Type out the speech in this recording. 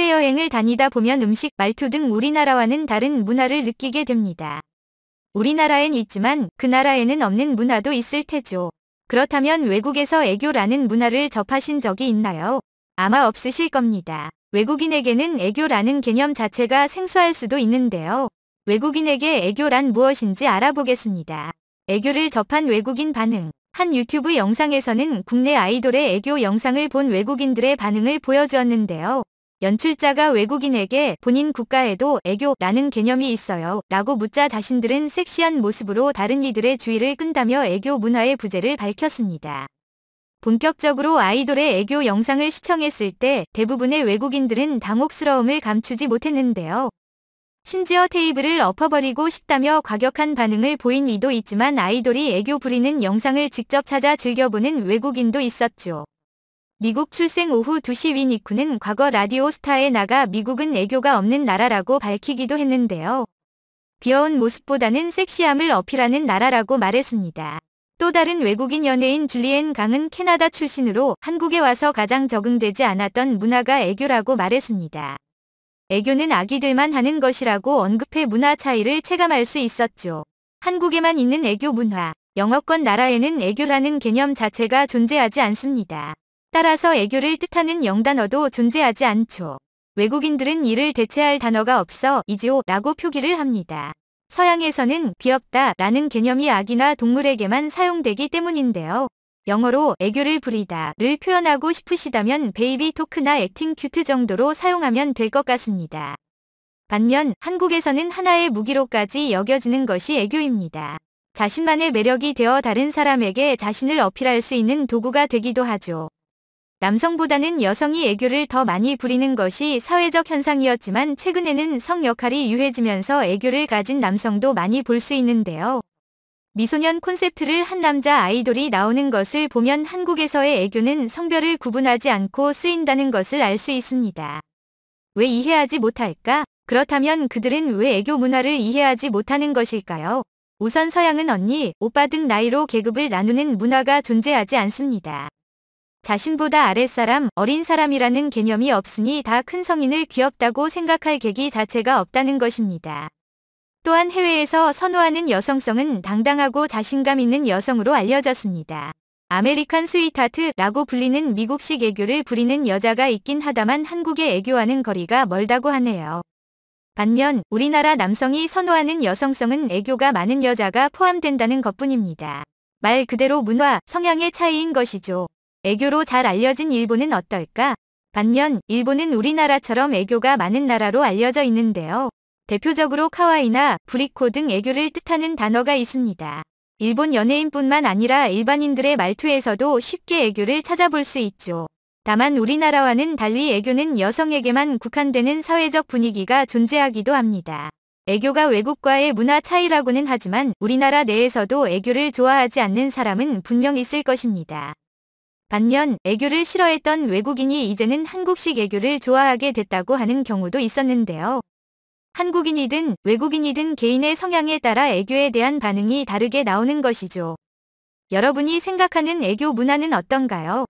해외여행을 다니다 보면 음식, 말투 등 우리나라와는 다른 문화를 느끼게 됩니다. 우리나라엔 있지만 그 나라에는 없는 문화도 있을 테죠. 그렇다면 외국에서 애교라는 문화를 접하신 적이 있나요? 아마 없으실 겁니다. 외국인에게는 애교라는 개념 자체가 생소할 수도 있는데요. 외국인에게 애교란 무엇인지 알아보겠습니다. 애교를 접한 외국인 반응. 한 유튜브 영상에서는 국내 아이돌의 애교 영상을 본 외국인들의 반응을 보여주었는데요. 연출자가 외국인에게 본인 국가에도 애교라는 개념이 있어요 라고 묻자 자신들은 섹시한 모습으로 다른 이들의 주의를 끈다며 애교 문화의 부재를 밝혔습니다. 본격적으로 아이돌의 애교 영상을 시청했을 때 대부분의 외국인들은 당혹스러움을 감추지 못했는데요. 심지어 테이블을 엎어버리고 싶다며 과격한 반응을 보인 이도 있지만 아이돌이 애교 부리는 영상을 직접 찾아 즐겨보는 외국인도 있었죠. 미국 출생 오후 2시 위니쿠는 과거 라디오 스타에 나가 미국은 애교가 없는 나라라고 밝히기도 했는데요. 귀여운 모습보다는 섹시함을 어필하는 나라라고 말했습니다. 또 다른 외국인 연예인 줄리엔 강은 캐나다 출신으로 한국에 와서 가장 적응되지 않았던 문화가 애교라고 말했습니다. 애교는 아기들만 하는 것이라고 언급해 문화 차이를 체감할 수 있었죠. 한국에만 있는 애교 문화, 영어권 나라에는 애교라는 개념 자체가 존재하지 않습니다. 따라서 애교를 뜻하는 영단어도 존재하지 않죠. 외국인들은 이를 대체할 단어가 없어 이지오 라고 표기를 합니다. 서양에서는 귀엽다 라는 개념이 아기나 동물에게만 사용되기 때문인데요. 영어로 애교를 부리다를 표현하고 싶으시다면 베이비 토크나 액팅 큐트 정도로 사용하면 될 것 같습니다. 반면 한국에서는 하나의 무기로까지 여겨지는 것이 애교입니다. 자신만의 매력이 되어 다른 사람에게 자신을 어필할 수 있는 도구가 되기도 하죠. 남성보다는 여성이 애교를 더 많이 부리는 것이 사회적 현상이었지만 최근에는 성 역할이 유해지면서 애교를 가진 남성도 많이 볼 수 있는데요. 미소년 콘셉트를 한 남자 아이돌이 나오는 것을 보면 한국에서의 애교는 성별을 구분하지 않고 쓰인다는 것을 알 수 있습니다. 왜 이해하지 못할까? 그렇다면 그들은 왜 애교 문화를 이해하지 못하는 것일까요? 우선 서양은 언니, 오빠 등 나이로 계급을 나누는 문화가 존재하지 않습니다. 자신보다 아랫사람, 어린 사람이라는 개념이 없으니 다 큰 성인을 귀엽다고 생각할 계기 자체가 없다는 것입니다. 또한 해외에서 선호하는 여성성은 당당하고 자신감 있는 여성으로 알려졌습니다. 아메리칸 스위트하트라고 불리는 미국식 애교를 부리는 여자가 있긴 하다만 한국의 애교와는 거리가 멀다고 하네요. 반면 우리나라 남성이 선호하는 여성성은 애교가 많은 여자가 포함된다는 것뿐입니다. 말 그대로 문화, 성향의 차이인 것이죠. 애교로 잘 알려진 일본은 어떨까? 반면 일본은 우리나라처럼 애교가 많은 나라로 알려져 있는데요. 대표적으로 카와이나 부리코 등 애교를 뜻하는 단어가 있습니다. 일본 연예인뿐만 아니라 일반인들의 말투에서도 쉽게 애교를 찾아볼 수 있죠. 다만 우리나라와는 달리 애교는 여성에게만 국한되는 사회적 분위기가 존재하기도 합니다. 애교가 외국과의 문화 차이라고는 하지만 우리나라 내에서도 애교를 좋아하지 않는 사람은 분명 있을 것입니다. 반면 애교를 싫어했던 외국인이 이제는 한국식 애교를 좋아하게 됐다고 하는 경우도 있었는데요. 한국인이든 외국인이든 개인의 성향에 따라 애교에 대한 반응이 다르게 나오는 것이죠. 여러분이 생각하는 애교 문화는 어떤가요?